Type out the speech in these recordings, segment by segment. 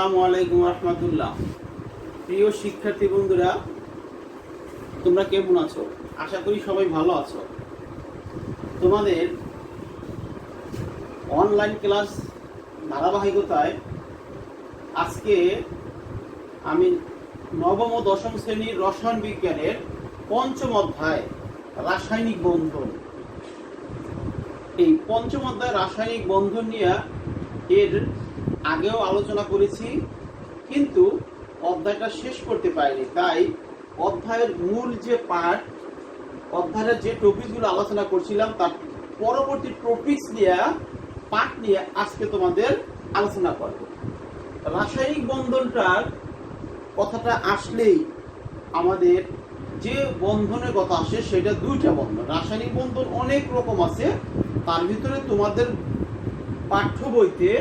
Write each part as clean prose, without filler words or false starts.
আসসালামু আলাইকুম রহমতুল্লাহ। প্রিয় শিক্ষার্থী বন্ধুরা, তোমরা কেমন আছো? আশা করি সবাই ভালো আছো। তোমাদের অনলাইন ক্লাস ধারাবাহিকতায় আজকে আমি নবম ও দশম শ্রেণীর রসায়ন বিজ্ঞানের পঞ্চম অধ্যায় রাসায়নিক বন্ধন, এই পঞ্চম অধ্যায় রাসায়নিক বন্ধন নিয়ে এর আগেও আলোচনা করেছি, কিন্তু অধ্যায়টা শেষ করতে পারিনি। তাই অধ্যায়ের মূল যে পার্ট, অধ্যায়ের যে টপিকগুলো আলোচনা করছিলাম তার পরবর্তী টপিকস নিয়ে পার্ট নিয়ে আজকে তোমাদের আলোচনা করব। রাসায়নিক বন্ধনটার কথাটা আসলেই আমাদের যে বন্ধনের কথা আসে সেটা দুইটা বন্ধন। রাসায়নিক বন্ধন অনেক রকম আছে, তার ভিতরে তোমাদের পাঠ্য বইতে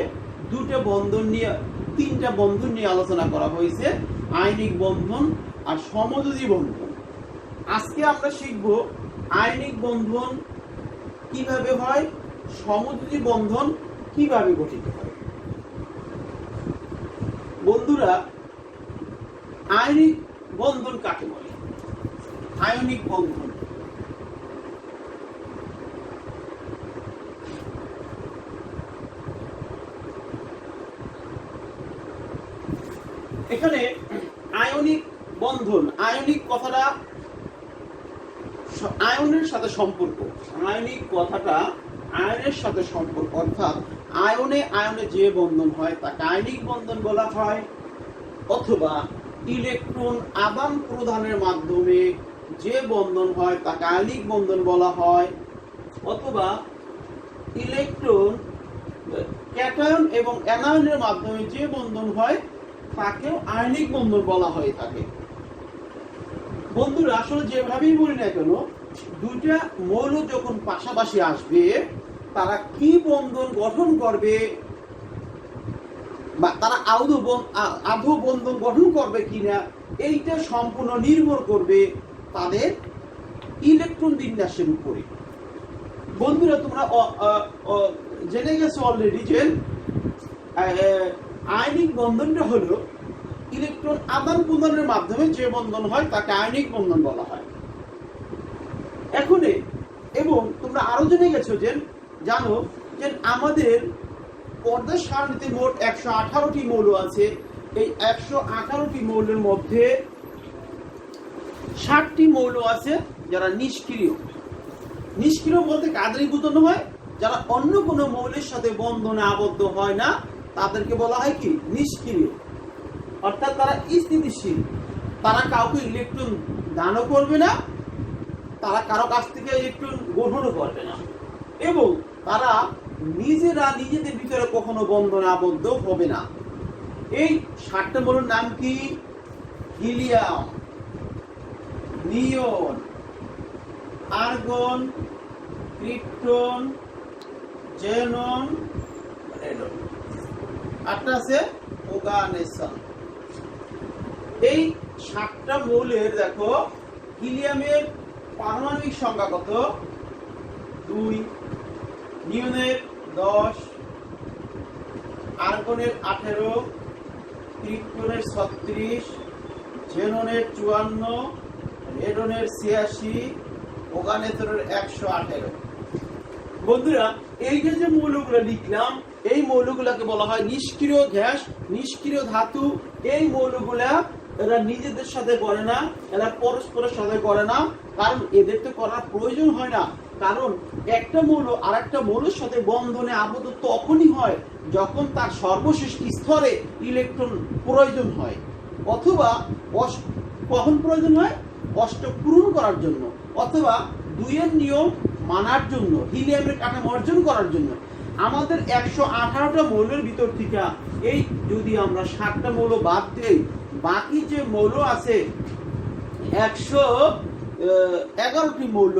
দুটো বন্ধন নিয়ে, তিনটা বন্ধন নিয়ে আলোচনা করা হয়েছে, আয়নিক বন্ধন আর সমযোজী বন্ধন। আজকে আমরা শিখব আয়নিক বন্ধন কিভাবে হয়, সমযোজী বন্ধন কিভাবে গঠিত হয়। বন্ধুরা, আয়নিক বন্ধন কাকে বলে? আয়নিক বন্ধন এখানে আয়নিক বন্ধন, আয়নিক কথাটা আয়নের সাথে সম্পর্ক, আয়নিক কথাটা আয়নের সাথে সম্পর্ক, অর্থাৎ আয়নে আয়নে যে বন্ধন হয় তাকে আয়নিক বন্ধন বলা হয়, অথবা ইলেকট্রন আদান প্রদানের মাধ্যমে যে বন্ধন হয় তাকে আয়নিক বন্ধন বলা হয়, অথবা ইলেকট্রন ক্যাটায়ন এবং অ্যানায়নের মাধ্যমে যে বন্ধন হয় তাকেও আয়নিক বন্ধন বলা হয়ে থাকে। বন্ধুরা, আসলে যেভাবেই বলি না কেন, দুইটা মৌল যখন পাশাপাশি আসবে তারা কি বন্ধন গঠন করবে বা তারা আদৌ বন্ধন গঠন করবে কিনা, এইটা সম্পূর্ণ নির্ভর করবে তাদের ইলেকট্রন বিন্যাসের উপরে। বন্ধুরা, তোমরা জেনে গেছো অলরেডি যে আয়নিক বন্ধনটা হলো ইলেকট্রন আদান প্রদানের মাধ্যমে যে বন্ধন হয় তাকে আয়নিক বন্ধন বলা হয়। এখন এবং তোমরা আরো জেনে গেছো যে জানো যে আমাদের পর্দার সারণীতে মোট 118টি মৌল আছে। এই 118টি মৌলের মধ্যে 60টি মৌল আছে যারা নিষ্ক্রিয়। নিষ্ক্রিয় বলতে কাদেরই বোঝানো হয়? যারা অন্য কোনো মৌলের সাথে বন্ধনে আবদ্ধ হয় না তাদেরকে বলা হয় কি? নিষ্ক্রিয়। অর্থাৎ তারা স্থিতিশীল, তারা কাউকে ইলেকট্রন দানও করবে না, তারা কারো কাছ থেকে ইলেকট্রন গ্রহণও করবে না, এবং তারা নিজেরা নিজেদের ভিতরে কখনো বন্ধনে আবদ্ধ হবে না। এই 60টা মৌলের নাম কি? হিলিয়াম, নিয়ন, আর্গন, ক্রিপ্টন, জেনন, রেডন। আটটা আছে ওগানেসন। এই 60টা মৌলের দেখো, হিলিয়ামের পারমাণবিক সংখ্যা কত? 2, নিয়নের 10, আর্গনের 18, ক্রিপ্টনের 36, জেননের 54, রেডনের 86, ওগানেসনের 118। বন্ধুরা, এই যে মৌলগুলো লিখলাম, এই মৌলগুলোকে বলা হয় নিষ্ক্রিয় গ্যাস, নিষ্ক্রিয় ধাতু। এই মৌলগুলা এরা নিজেদের সাথে করে না, এরা পরস্পরের সাথে করে না, কারণ এদের তো করার প্রয়োজন হয় না। কারণ একটা মৌল আর একটা মৌলের সাথে বন্ধনে আবদ্ধ তখনই হয় যখন তার সর্বশেষ স্তরে ইলেকট্রন প্রয়োজন হয়, অথবা কখন প্রয়োজন হয়? অষ্টক পূরণ করার জন্য, অথবা 2 নিয়ম মানার জন্য, হিলিয়ামের কাঠামো অর্জন করার জন্য। আমাদের 118টা মৌলের ভিতর থেকে এই যদি আমরা 60টা মৌল বাদ দেই, বাকি যে মৌল আছে 111টি মৌল,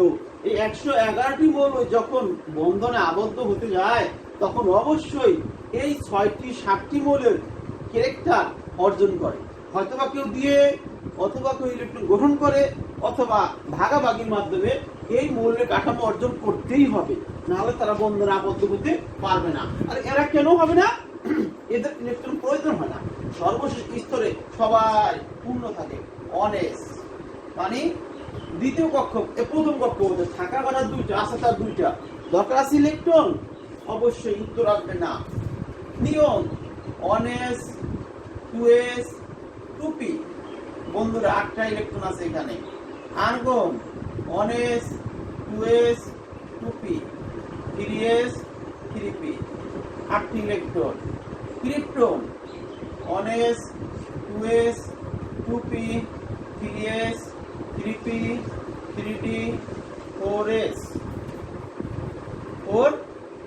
এই 111টি মৌল যখন বন্ধনে আবদ্ধ হতে যায় তখন অবশ্যই এই 60টি মৌলের ক্যারেক্টার অর্জন করে। হয়তোবা কেউ দিয়ে, অথবা কেউ ইলেকট্রন গ্রহণ করে, অথবা ভাগাভাগির মাধ্যমে এই মৌলের কাঠামো অর্জন করতেই হবে, নাহলে তারা বন্ধনে আবদ্ধ হতে পারবে না। আর এরা কেন হবে না? এদের ইলেকট্রন প্রয়োজন হয় না। সর্বশেষ স্তরে সবাই পূর্ণ থাকে। অনেস মানে দ্বিতীয় কক্ষ, প্রথম কক্ষ মধ্যে থাকা কথা দুইটা আছে, তার দুইটা দরকার আছে ইলেকট্রন, অবশ্যই উত্তর আসবে না। নিয়ন, অনেস, টুএস, টুপি, বন্ধুরা 8টা ইলেকট্রন আছে এখানে। আর্গন, অনেস, টুএস, টুপি, 3s, 3p, 8টি ইলেকট্রন। ক্রিপ্টন, অনেস, টুএস, টুপি, 3s, 3p, 3d, 4s, 4p,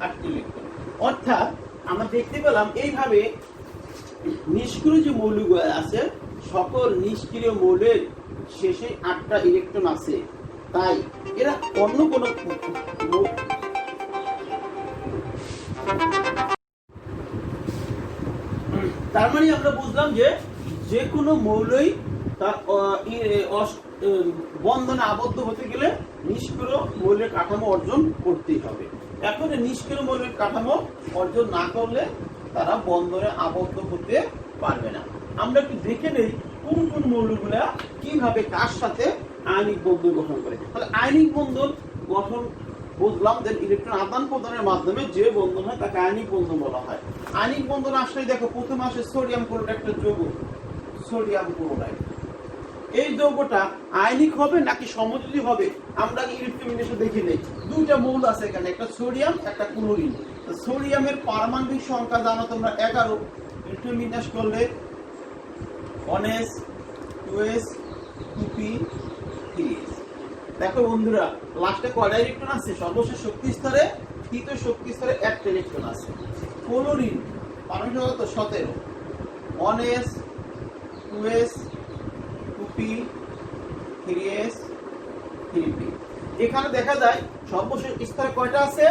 8টি ইলেকট্রন। অর্থাৎ আমরা দেখতে পেলাম এইভাবে নিষ্ক্রিয় যে মৌলগুলো আছে সকল নিষ্ক্রিয় মৌলের শেষে 8টা ইলেকট্রন আছে। তাই এরা অন্য কোনো তার মানে আমরা বুঝলাম যে কোনো মৌলই তার বন্ধনে আবদ্ধ হতে গেলে নিষ্ক্রিয় মৌলের কাঠামো অর্জন করতেই হবে। এখন নিষ্ক্রিয় মৌলের কাঠামো অর্জন না করলে তারা বন্ধনে আবদ্ধ হতে পারবে না। আমরা একটু দেখে নেই কোন কোন মৌলগুলা কিভাবে কার সাথে আয়নিক বন্ধন গঠন করে। তাহলে আয়নিক বন্ধন গঠন বুঝলাম, যে ইলেকট্রন আদান প্রদানের মাধ্যমে যে বন্ধন হয় তাকে আয়নিক বন্ধন বলা হয়। আয়নিক বন্ধন আসলে দেখো প্রথমে আসে সোডিয়াম ক্লোরাইড, একটা যৌগ সোডিয়াম ক্লোরাইড। এই যৌগটা আয়নিক হবে নাকি সমযোজী হবে আমরা ইলেকট্রোবিন্যাসে দেখে নেই। দুইটা মৌল আছে এখানে, একটা সোডিয়াম একটা ক্লোরিন। সোডিয়ামের পারমাণবিক সংখ্যা জানো তোমরা 11, ইলেকট্রোবিন্যাস করলে অনেস, টুএস, টুপি, 3s। দেখো বন্ধুরা লাস্টে কয়টা ইলেকট্রন আছে? সর্বশেষ শক্তি স্তরে, তৃতীয় শক্তি স্তরে 1টা ইলেকট্রন আছে। ক্লোরিন পারমাণবিক সংখ্যা 17, অনেস, টুএস, টুপি, 3s, 3p। এখানে দেখা যায় সর্বশেষ স্তরে কয়টা আছে?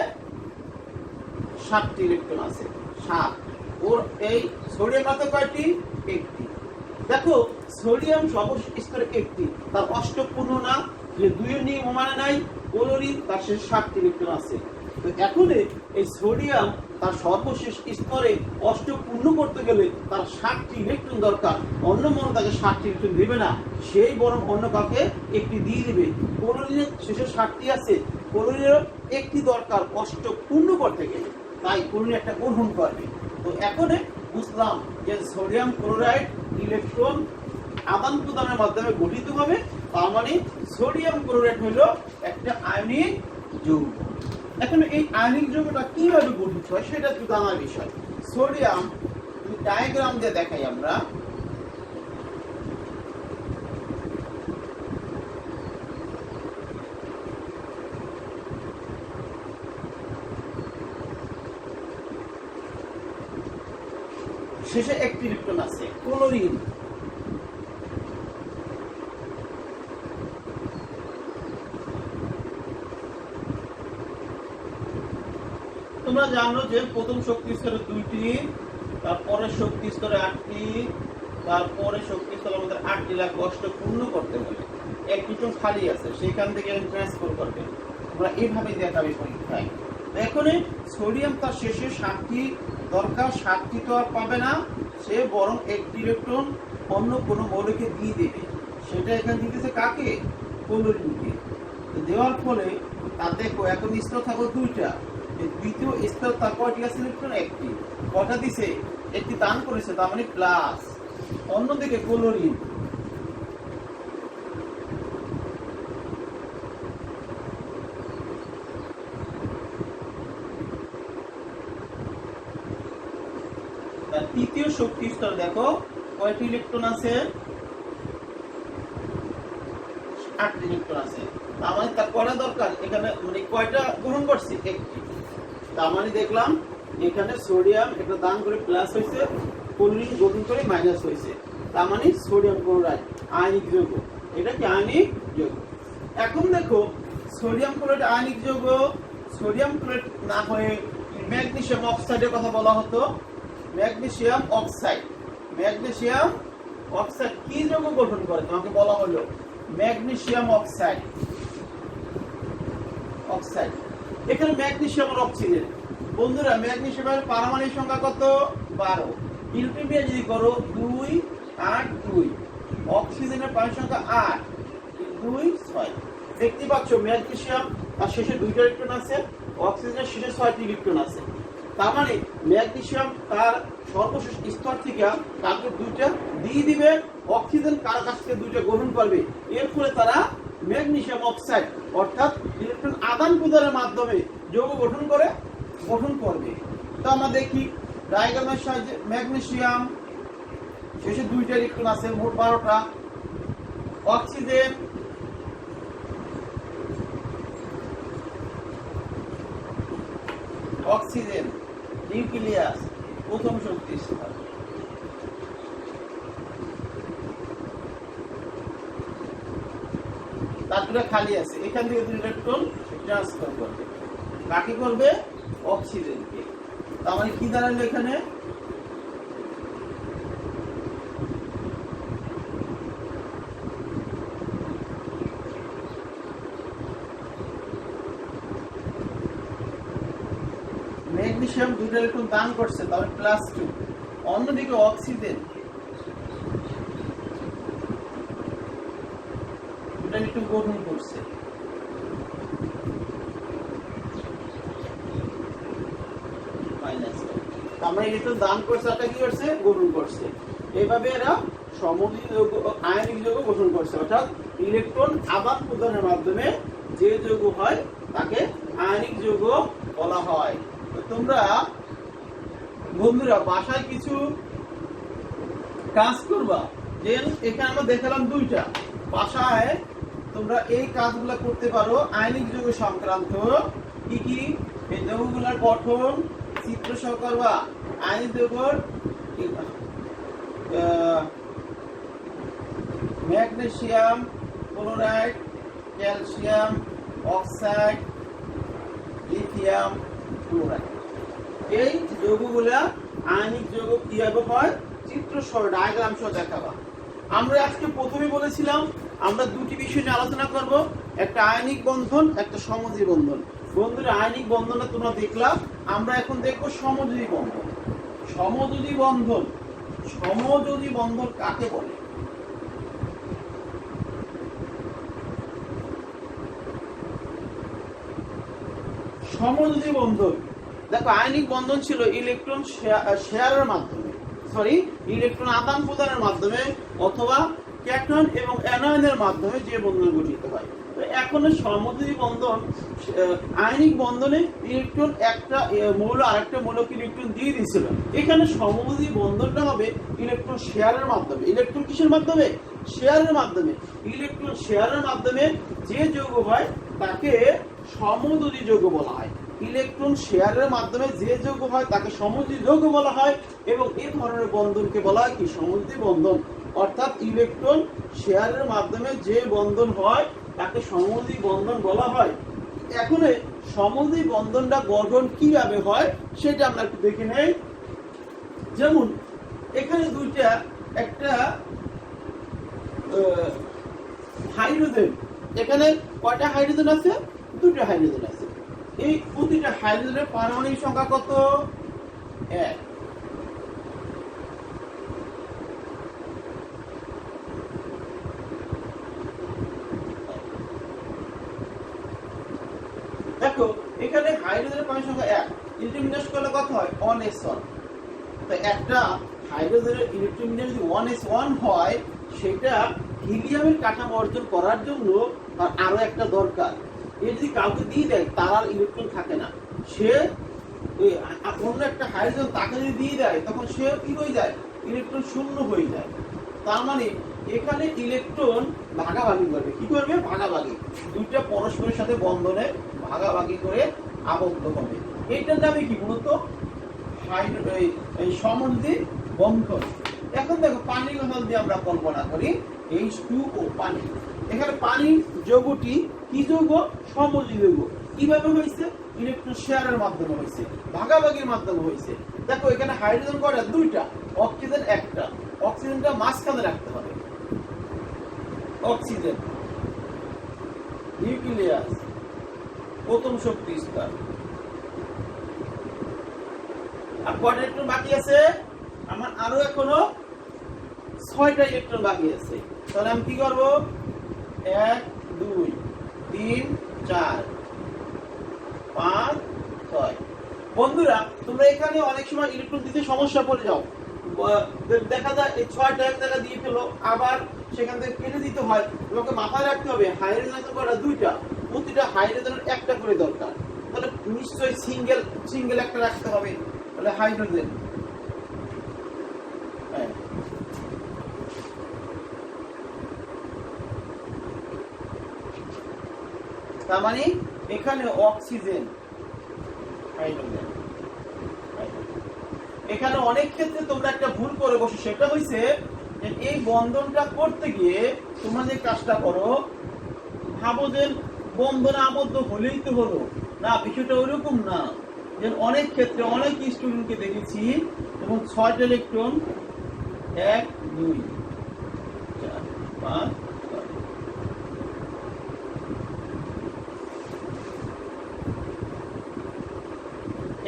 7টি ইলেকট্রন আছে, 7। ওর এই সোডিয়াম আছে কয়টি? 1টি। দেখো সোডিয়াম সর্বশেষ স্তরে 1টি, তার অষ্টপূর্ণ না, যে 2 এর নিয়ম মানে নাই। ক্লোরিন তার শেষ 7টি ইলেকট্রন আছে। তো এখন এই সোডিয়াম তার সর্বশেষ স্তরে অষ্টপূর্ণ করতে গেলে তার 7টি ইলেকট্রন দরকার। অন্য মনে তাকে 7টি ইলেকট্রন দেবে না, সেই বরং অন্য কাউকে একটি দিয়ে দিবে। ক্লোরিনের শেষে 7টি আছে, ক্লোরিনের একটি দরকার অষ্টপূর্ণ করতে গেলে, তাই ক্লোরিন একটা গ্রহণ করবে। তো এখন বুঝলাম যে সোডিয়াম ক্লোরাইড ইলেকট্রন আদান প্রদানের মাধ্যমে গঠিত হবে। তার মানে সোডিয়াম ক্লোরাইড হলো একটা আয়নিক যৌগ। এখন এই আয়নিক যৌগটা কিভাবে গঠিত হয় সেটা একটু জানার বিষয়। সোডিয়াম ডায়াগ্রাম দিয়ে দেখাই আমরা। শেষে 1টি ইলেকট্রন আছে। ক্লোরিন তোমরা জানো যে প্রথম শক্তি স্তরে 2টি, তারপরে শক্তি স্তরে 8টি, তারপরে শক্তি স্তরে আমাদের 8টি লাগবে অষ্টপূর্ণ করতে হলে। 1 ইলেকট্রন খালি আছে, সেখান থেকে ট্রান্সফার করবে। আমরা এইভাবে দেখাবি পরীক্ষায়। এখন সোডিয়াম তার শেষে 7টি দরকার, 7টি তো আর পাবে না, সে বরং 1টি ইলেকট্রন অন্য কোনো মৌলকে দিয়ে দেবে। সেটা এখানে দিতেছে কাকে? ক্লোরিনকে। দেওয়ার ফলে তার দেখো এখন স্তর থাকো 2টা, দ্বিতীয় স্তর তার কয়টি আছে ইলেকট্রন? 1টি। কটা দিছে? 1টি দান করেছে, তার মানে প্লাস। অন্যদিকে ক্লোরিন তৃতীয় শক্তি স্তর দেখো কয়টি ইলেকট্রন আছে? 8টি ইলেকট্রন আছে। তার মানে তার কয়টা দরকার? এখানে মানে কয়টা গ্রহণ করছে? 1টি। তার মানে দেখলাম এখানে সোডিয়াম একটা দান করে প্লাস হয়েছে, ক্লোরিন গ্রহণ করে মাইনাস হয়েছে। তার মানে সোডিয়াম ক্লোরাইড আয়নিক যৌগ। এটা কি আয়নিক যৌগ? এখন দেখো সোডিয়াম ক্লোরাইড আয়নিক যৌগ। সোডিয়াম ক্লোরাইড না হয়ে ম্যাগনেসিয়াম অক্সাইডের কথা বলা হতো। ম্যাগনেসিয়াম অক্সাইড, ম্যাগনেসিয়াম অক্সাইড কি যৌগ গঠন করে? তোমাকে বলা হলো ম্যাগনেসিয়াম অক্সাইড। অক্সাইড এখানে ম্যাগনেসিয়াম আর অক্সিজেন। বন্ধুরা ম্যাগনেসিয়ামের পারমাণবিক সংখ্যা কত? 12। ইলেকট্রন যদি করো 2 8 2, অক্সিজেনের পারমাণবিক সংখ্যা 8 2 6। দেখতে পাচ্ছ ম্যাগনেসিয়াম তার শেষে 2টা ইলেকট্রন আছে, অক্সিজেনের শেষে 6টি ইলেকট্রন আছে। তার মানে ম্যাগনেসিয়াম তার সর্বশেষ স্তর থেকে কাকে 2টা দিয়ে দিবে, অক্সিজেন কার কাছ থেকে 2টা গ্রহণ করবে। এর ফলে তারা ম্যাগনেসিয়াম অক্সাইড অর্থাৎ ইলেকট্রন আদান প্রদানের মাধ্যমে যৌগ গঠন করবে। তো আমরা দেখি ডায়াগ্রামের সাহায্যে ম্যাগনেসিয়াম শেষে 2টা ইলেকট্রন আছে, মোট 12টা। অক্সিজেন নিউক্লিয়াস প্রথম শক্তি স্তর। তার 2টা খালি আছে, এখান থেকে 2 ইলেকট্রন ট্রান্সফার করবে, কাকে করবে? অক্সিজেনকে। তার মানে কি দাঁড়ালো এখানে? ম্যাগনেসিয়াম 2টা ইলেকট্রন দান করছে, তাহলে +2। অন্যদিকে অক্সিজেন 2টা ইলেকট্রন গ্রহণ করছে, -1। আমরা ইলেকট্রন দান করছে, এটা কি করছে? গ্রহণ করছে। এইভাবে এরা সমযোজী যৌগ আয়নিক যৌগ গঠন করছে, অর্থাৎ ইলেকট্রন আদান প্রদানের মাধ্যমে যে যৌগ হয় তাকে আয়নিক যৌগ বলা হয়। তোমরা বন্ধুরা বাসায় কিছু কাজ করবা, যে এখানে আমরা দেখালাম 2টা, বাসায় তোমরা এই কাজগুলো করতে পারো। আয়নিক যৌগ সংক্রান্ত কি কি এই যৌগগুলোর গঠন চিত্র সহ করবা। আয়নিক যৌগের magnesium chloride, calcium oxide, lithium chloride, এই যৌগগুলা আয়নিক যৌগ কিভাবে হয় চিত্র সহ ডায়াগ্রাম সহ দেখাবা। আমরা আজকে প্রথমে বলেছিলাম আমরা 2টি বিষয় নিয়ে আলোচনা করব, একটা আয়নিক বন্ধন, একটা সমযোজী বন্ধন। বন্ধুরা আয়নিক বন্ধনটা তোমরা দেখলাম, আমরা এখন দেখব সমযোজী বন্ধন। সমযোজী বন্ধন কাকে বলে? সমযোজী বন্ধন, দেখো আয়নিক বন্ধন ছিল ইলেকট্রন শেয়ারের মাধ্যমে, ইলেকট্রন আদান প্রদানের মাধ্যমে অথবা ক্যাটয়ন এবং অ্যানায়নের মাধ্যমে যে বন্ধন গঠিত হয়। এখন সমযোজী বন্ধন, আয়নিক বন্ধনে ইলেকট্রন একটা মৌল আরেকটা মৌলকে ইলেকট্রন দিয়ে দিয়েছিল। এখানে সমযোজী বন্ধনটা হবে ইলেকট্রন শেয়ারের মাধ্যমে। ইলেকট্রন কিসের মাধ্যমে? শেয়ারের মাধ্যমে। ইলেকট্রন শেয়ারের মাধ্যমে যে যৌগ হয় তাকে সমযোজী যৌগ বলা হয়। ইলেকট্রন শেয়ারের মাধ্যমে যে যৌগ হয় তাকে সমযোজী যৌগ বলা হয়, এবং এই ধরনের বন্ধনকে বলা হয় কি? সমযোজী বন্ধন। অর্থাৎ ইলেকট্রন শেয়ারের মাধ্যমে যে বন্ধন হয় তাকে সমযোজী বন্ধন বলা হয়। এখন সমযোজী বন্ধনটা গঠন কিভাবে হয় সেটা আমরা একটু দেখে নেই। যেমন এখানে 2টা, একটা হাইড্রোজেন, এখানে কয়টা হাইড্রোজেন আছে? 2টা হাইড্রোজেন আছে। এই প্রতিটা হাইড্রোজেনের পারমাণবিক সংখ্যা কত? 1। দেখো এখানে হাইড্রোজেনের পারমাণবিক সংখ্যা 1, ইলেকট্রন বিন্যাস করলে কত হয়? 1s1। তো একটা হাইড্রোজেনের ইলেকট্রন বিন্যাস যদি 1s1 হয়, সেটা হিলিয়ামের কাঠামো অর্জন করার জন্য আরো একটা দরকার। এর যদি কাউকে দিয়ে দেয় তার আর ইলেকট্রন থাকে না, সে অন্য একটা হাইড্রোজেন তাকে যদি দিয়ে দেয় তখন সে কি হয়ে যায়? ইলেকট্রন শূন্য হয়ে যায়। তার মানে এখানে ইলেকট্রন ভাগাভাগি করবে। কি করবে? ভাগাভাগি। 2টা পরস্পরের সাথে বন্ধনে ভাগাভাগি করে আবদ্ধ হবে। এইটার নামে কি? মূলত সমযোজী বন্ধন। এখন দেখো পানির কথা যদি আমরা কল্পনা করি, H2O পানি। এখানে পানির যৌগটি কি যৌগ? সমযোজী যৌগ। কিভাবে হয়েছে? ইলেকট্রন শেয়ারের মাধ্যমে হয়েছে, ভাগাভাগির মাধ্যমে হয়েছে। দেখো এখানে হাইড্রোজেন কয়টা? 2টা, অক্সিজেন একটা। অক্সিজেনটা মাঝখানে রাখতে হবে। অক্সিজেন নিউক্লিয়াস প্রথম শক্তি স্তর। আর কয়টা ইলেকট্রন বাকি আছে? আমার আরো এখনো 6টা ইলেকট্রন বাকি আছে। তাহলে আমি কি করব? 1 2 3 4 5 6। বন্ধুরা তোমরা এখানে অনেক সময় ইলেকট্রন দিতে সমস্যা পড়ে যাও, দেখা যায় এই 6টা এক জায়গা দিয়ে ফেলো, আবার সেখান থেকে কেটে দিতে হয়। তোমাকে মাথায় রাখতে হবে হাইড্রোজেন কয়টা? 2টা, প্রতিটা হাইড্রোজেনের একটা করে দরকার। তাহলে নিশ্চয়ই সিঙ্গেল একটা রাখতে হবে। তাহলে হাইড্রোজেন, তার মানে এখানে অক্সিজেন, হাইড্রোজেন। এখানে অনেক ক্ষেত্রে তোমরা একটা ভুল করে বসো, সেটা হইছে যে এই বন্ধনটা করতে গিয়ে তোমরা যে কাজটা করো, ভাবো যে বন্ধনে আবদ্ধ হলেই তো হলো না। বিষয়টা ওইরকম না। যে অনেক ক্ষেত্রে অনেক স্টুডেন্টকে দেখেছি এবং 6টা ইলেকট্রন 1 2 4 5 6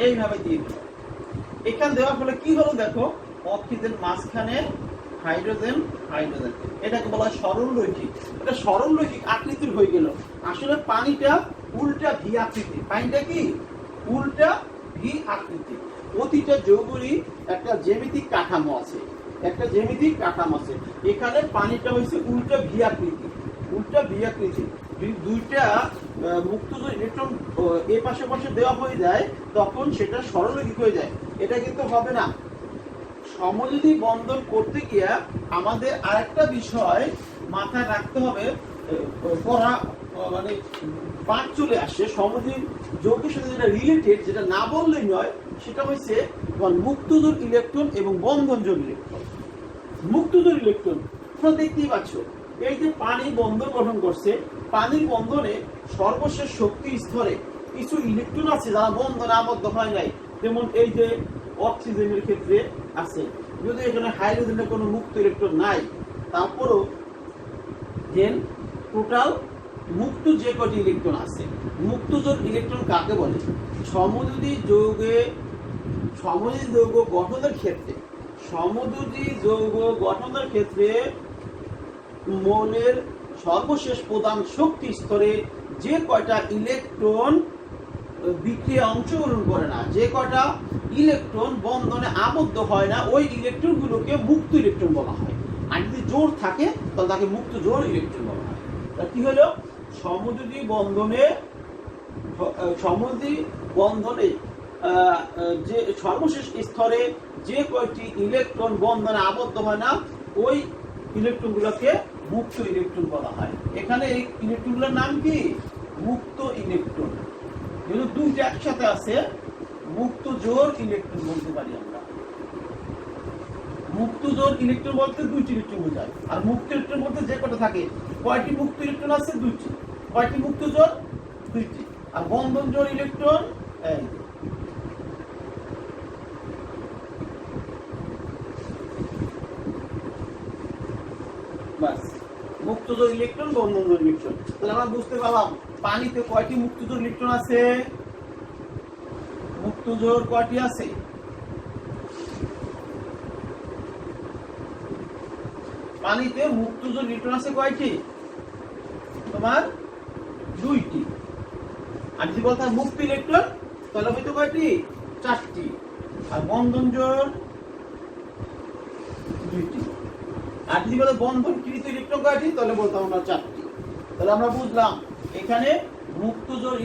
এইভাবে দিয়ে দিল। এখানে দেওয়ার ফলে কি হলো দেখো, অক্সিজেন মাঝখানে, হাইড্রোজেন হাইড্রোজেন, এটাকে বলা হয় সরলরৈখিক। এটা সরলরৈখিক আকৃতির হয়ে গেল। আসলে পানিটা উল্টা ভি আকৃতি। পানিটা কি উল্টা ভি আকৃতি। প্রতিটা যৌগেরই একটা জ্যামিতিক কাঠামো আছে, একটা জ্যামিতিক কাঠামো আছে। এখানে পানিটা হচ্ছে উল্টা ভি আকৃতি, উল্টা ভি আকৃতি। যদি দুইটা মুক্ত ইলেকট্রন এ পাশে পাশে দেওয়া হয়ে যায় তখন সেটা সরলরৈখিক হয়ে যায়। এটা কিন্তু হবে না। সমযোজী বন্ধন করতে গিয়ে আমাদের আরেকটা বিষয় মাথায় রাখতে হবে, পড়া মানে পাঠ চলে আসে সমযোজী যৌগের সাথে যেটা রিলেটেড, যেটা না বললেই নয়, সেটা হচ্ছে মুক্তজোড় ইলেকট্রন এবং বন্ধনজোড় ইলেকট্রন। মুক্তজোড় ইলেকট্রন তোমরা দেখতেই পাচ্ছ, এই যে পানি বন্ধন গঠন করছে, পানির বন্ধনে সর্বশেষ শক্তি স্তরে কিছু ইলেকট্রন আছে যারা বন্ধনে আবদ্ধ হয় নাই। যেমন এই যে অক্সিজেনের ক্ষেত্রে আছে, যদি এখানে হাইড্রোজেনের কোনো মুক্ত ইলেকট্রন নাই, তারপরও যে টোটাল মুক্ত যে কটি ইলেকট্রন আছে। মুক্তজোড় ইলেকট্রন কাকে বলে? সমযোজী যৌগ গঠনের ক্ষেত্রে, সমযোজী যৌগ গঠনের ক্ষেত্রে মৌলের সর্বশেষ প্রধান শক্তি স্তরে যে কয়টা ইলেকট্রন বিক্রিয়া অংশগ্রহণ করে না, যে কয়টা ইলেকট্রন বন্ধনে আবদ্ধ হয় না, ওই ইলেকট্রন গুলোকে মুক্ত ইলেকট্রন বলা হয়। আর যদি জোড় থাকে তাহলে তাকে মুক্ত জোড় ইলেকট্রন বলা হয়। তা কি হলো? সমযোজী বন্ধনে যে সর্বশেষ স্তরে যে কয়টি ইলেকট্রন বন্ধনে আবদ্ধ হয় না, ওই ইলেকট্রন গুলোকে মুক্ত ইলেকট্রন বলা হয়। এখানে এই ইলেকট্রনগুলোর নাম কি? মুক্ত ইলেকট্রন। যেহেতু দুইটা একসাথে আছে, মুক্ত জোড় ইলেকট্রন বলতে পারি আমরা। মুক্ত জোড় ইলেকট্রন বলতে দুইটি ইলেকট্রন বোঝায়। আর মুক্ত ইলেকট্রন বলতে যে কটা থাকে, কয়টি মুক্ত ইলেকট্রন আছে? দুইটি। কয়টি মুক্ত জোড়? দুইটি। আর বন্ধন জোড় ইলেকট্রন এই বাস, মুক্তজোড় ইলেকট্রন, বন্ধনজোড় ইলেকট্রন। তাহলে আমরা বুঝতে পারলাম পানিতে কয়টি মুক্তজোড় ইলেকট্রন আছে? মুক্তজোড় কয়টি আছে? পানিতে মুক্তজোড় ইলেকট্রন আছে কয়টি? তোমার দুইটি। আর যদি বলতে মুক্ত ইলেকট্রন তাহলে হয়তো কয়টি? চারটি। আর বন্ধনজোড় দুইটি। আর যদি বলে বন্ধনকৃত ইলেকট্রন কয়টি তাহলে বলতাম আমরা চারটি। তাহলে আমরা বুঝলাম এখানে মুক্তজোড়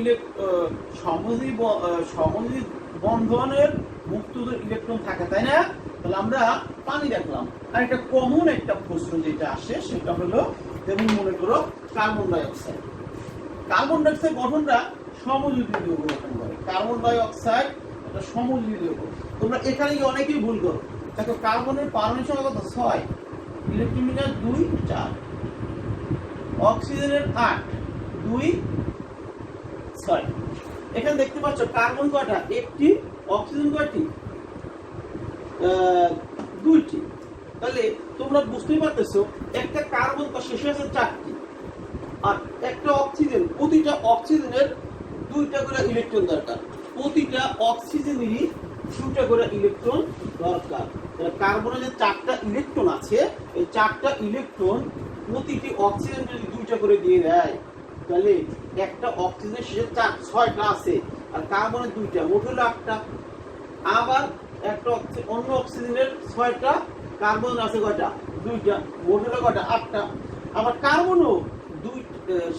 সমযোজী বন্ধনের মুক্তজোড় ইলেকট্রন থাকে, তাই না? তাহলে আমরা পানি দেখলাম। আর একটা কমন একটা প্রশ্ন যেটা আসে সেটা হলো, যেমন মনে করো carbon die oxide. Carbon die oxide গঠনটা সমযোজী যৌগ গঠন করে। কার্বন ডাই অক্সাইড একটা সমযোজী যৌগ। তোমরা এখানে অনেকেই ভুল করো। দেখো কার্বনের পারমাণবিক সংখ্যা কত? 6, ইলেকট্রন 2 4, অক্সিজেনের 8 2 6। এখানে দেখতে পাচ্ছ কার্বন কয়টা? একটি। অক্সিজেন কয়টি? দুইটি। তাহলে তোমরা বুঝতেই পারতেছো একটা কার্বন তো শেষে আছে 4টি, আর একটা অক্সিজেন, প্রতিটা অক্সিজেনের 2টা করে ইলেকট্রন দরকার। প্রতিটা অক্সিজেনেরই 2টা করে ইলেকট্রন দরকার। কার্বনের যে 4টা ইলেকট্রন আছে, এই 4টা ইলেকট্রন প্রতিটি অক্সিজেন যদি 2টা করে দিয়ে দেয়, তাহলে একটা অক্সিজেনের শেষে 6টা আছে, আর কার্বনের 2টা, মোট হলো 8টা। আবার একটা অন্য অক্সিজেনের 6টা, কার্বন আছে কয়টা? 2টা, মোট হলো কয়টা? 8টা। আবার কার্বনও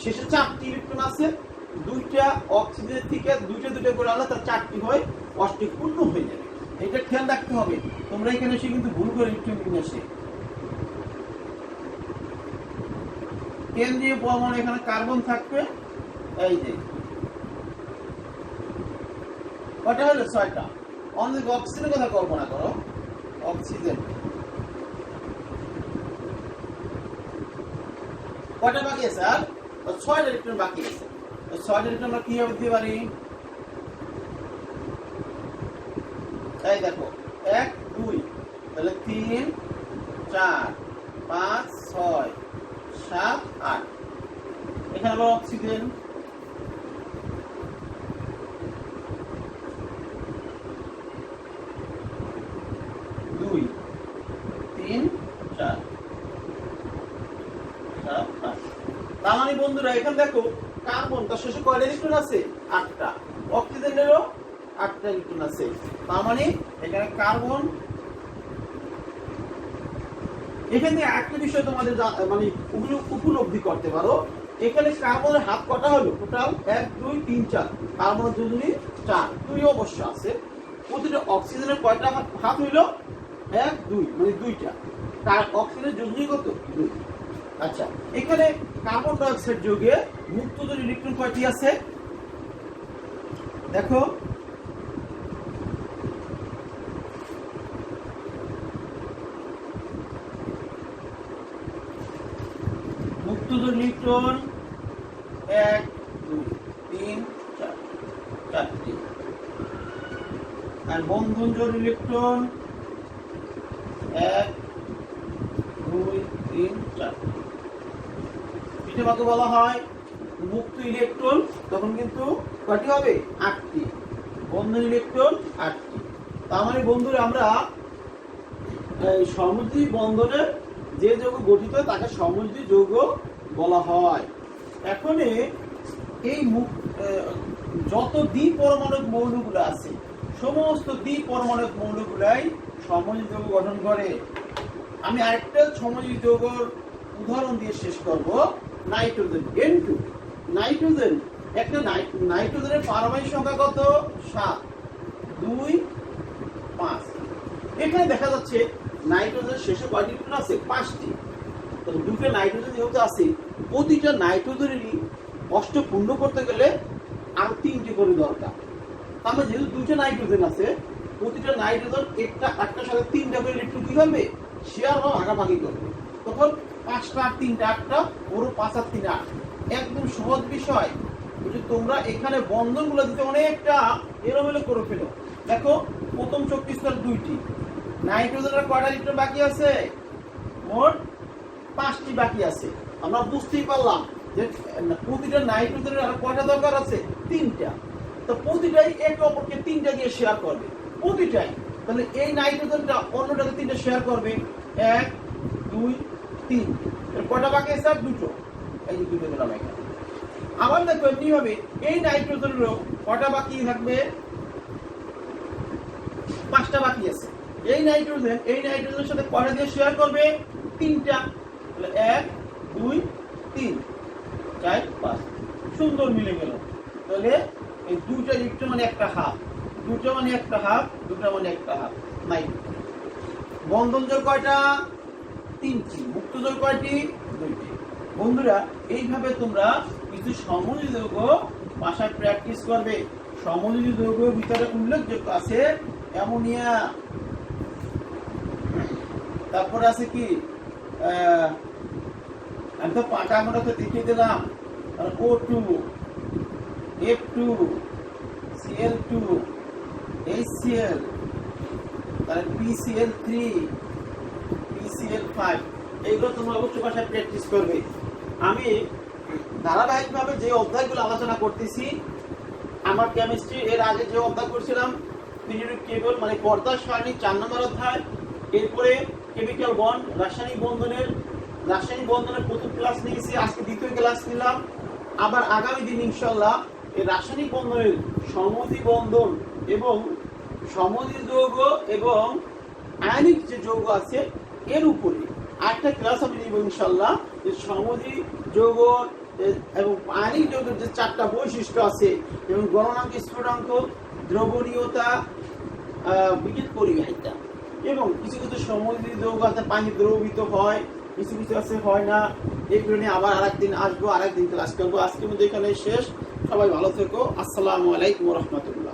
শেষে 4টি ইলেকট্রন আছে, 2টা অক্সিজেন থেকে 2টা করে আলাদা, তার 4টি হয়, 8টি পূর্ণ হয়ে যাবে। এটা খেয়াল রাখতে হবে। তোমরা এখানে এসে কিন্তু ভুল করে ইলেকট্রন কিনে আসে। কেন্দ্রীয় পরমাণু এখানে কার্বন থাকবে, এই যে কয়টা হলো? 6টা। অনেক অক্সিজেনের কথা কল্পনা করো, অক্সিজেন কয়টা বাকি আছে? আর 6টা ইলেকট্রন বাকি আছে। 6টা ইলেকট্রন আমরা কিভাবে দিতে পারি? এই দেখো, 1 2, তাহলে 3 4 5 6 7 8। এখানে আবার অক্সিজেন, তার মানে বন্ধুরা এখানে দেখো, কার্বন তার শেষে কয়টা ইলেকট্রন আছে? 8টা। অক্সিজেনেরও 8টা ইলেকট্রন আছে। তার মানে এখানে কার্বন। এখানে একটা বিষয় তোমাদের মানে উপলব্ধি করতে পারো, এখানে কার্বনের হাত কটা হলো? টোটাল 1 2 3 4। কার্বনের যোজনী 4, 2 অবশ্য আছে। প্রতিটা অক্সিজেনের কয়টা হাত হইলো? 1 2, মানে 2টা। তার অক্সিজেনের যোজনী কত? 2। আচ্ছা, এখানে কার্বন ডাই অক্সাইড যৌগে মুক্তদের ইলেকট্রন কয়টি আছে? দেখো, মুক্তদের ইলেকট্রন 1 2 3 4, 4টি। আর বন্ধনজোড় ইলেকট্রন 1 2 3 4। এটাকে বলা হয় মুক্ত ইলেকট্রন। তখন কিন্তু কয়টি হবে? 8টি। বন্ধন ইলেকট্রন 8টি। তার মানে বন্ধুরা, আমরা সমযোজী বন্ধনে যে যৌগ গঠিত হয় তাকে সমযোজী যৌগ বলা হয়। এখন এই যত দ্বিপরমাণুক মৌলগুলো আছে, সমস্ত দ্বিপরমাণুক মৌলগুলাই সমযোজী যৌগ গঠন করে। আমি আরেকটা সমযোজী যৌগের উদাহরণ দিয়ে শেষ করব। Nitrogen, N2। নাইট্রোজেন, একটা নাইট্রোজেনের পারমাণবিক সংখ্যা কত? 7 2 5। এখানে দেখা যাচ্ছে নাইট্রোজেন শেষে কয়টি ইলেকট্রন আছে? 5টি। তো দুটো নাইট্রোজেন যেহেতু আছে, প্রতিটা নাইট্রোজেনেরই অষ্ট পূর্ণ করতে গেলে আর 3টি করে দরকার। তাহলে যেহেতু 2টা নাইট্রোজেন আছে, প্রতিটা নাইট্রোজেন একটার সাথে 3টা করে ইলেকট্রন কি করবে? শেয়ার বা ভাগাভাগি করবে। তখন 5টা আর 3টা 8টা, ওর 5 আর 3 8। একদম সহজ বিষয়। তোমরা এখানে বন্ধনগুলো দিতে অনেকটা এলোমেলো করে ফেলো। দেখো, প্রথম শক্তি স্তর 2টি। নাইট্রোজেনের কয়টা ইলেকট্রন বাকি আছে? মোট 5টি বাকি আছে। আমরা বুঝতেই পারলাম যে প্রতিটা নাইট্রোজেনের আর কয়টা দরকার আছে? 3টা। তো প্রতিটাই একে অপরকে 3টা দিয়ে শেয়ার করবে, প্রতিটাই। তাহলে এই নাইট্রোজেনটা অন্যটাকে 3টা শেয়ার করবে, 1 2 3। কয়টা বাকি আছে? 2টো। এই যে 2টো দিলাম এখানে। আবার দেখো, এমনি ভাবে এই নাইট্রোজেনেরও কয়টা বাকি থাকবে? 5টা বাকি আছে। এই নাইট্রোজেনের সাথে কয়টা দিয়ে শেয়ার করবে? 3টা। তাহলে 1 2 3 4 5। সুন্দর মিলে গেল। তাহলে এই 2টা ইলেকট্রন মানে একটা হাফ, 2টা মানে একটা হাফ, 2টা মানে একটা হাফ। নাইট্রোজেন বন্ধন জোড় কয়টা? 3টি। মুক্ত জোড় কয়টি? 2টি। বন্ধুরা, এইভাবে তোমরা কিছু সমযোজী যৌগ ভাষায় প্র্যাকটিস করবে। সমযোজী যৌগের ভিতরে উল্লেখযোগ্য আছে অ্যামোনিয়া, তারপর আছে কি, আমি তো পাটা মোটাতে দেখিয়ে দিলাম, O2 F2 Cl2 HCl, তাহলে PCl3 PCl5। এইগুলো তোমরা অবশ্যই ভাষায় প্র্যাকটিস করবে। আমি ধারাবাহিকভাবে যে অধ্যায়গুলো আলোচনা করতেছি, আমার কেমিস্ট্রি এর আগে যে অধ্যায় করছিলাম পিরিয়ডিক টেবল, মানে পর্দার সারণী 4 নম্বর অধ্যায়, এরপরে কেমিক্যাল বন্ড, রাসায়নিক বন্ধনের প্রথম ক্লাস নিয়েছি, আজকে দ্বিতীয় ক্লাস নিলাম। আবার আগামী দিন ইনশাআল্লাহ এই রাসায়নিক বন্ধনের সমধি বন্ধন এবং সমধি যৌগ এবং আয়নিক যে যৌগ আছে এর উপরে আরেকটা ক্লাস আমি নিব ইনশাআল্লাহ। যে সমধি যৌগ এবং আয়নিক যৌগের যে 4টা বৈশিষ্ট্য আছে এবং গলনাঙ্ক, স্ফুটনাঙ্ক, দ্রবণীয়তা, বিদ্যুৎ পরিবাহিতা, এবং কিছু কিছু সমধি যৌগ আছে পানি দ্রবীভূত হয়, কিছু কিছু আছে হয় না। এগুলো নিয়ে আবার আরেকদিন আসবো, আরেকদিন ক্লাস করবো। আজকের মধ্যে এখানে শেষ। সবাই ভালো থেকো। আসসালামু আলাইকুম ওয়া রাহমাতুল্লাহ।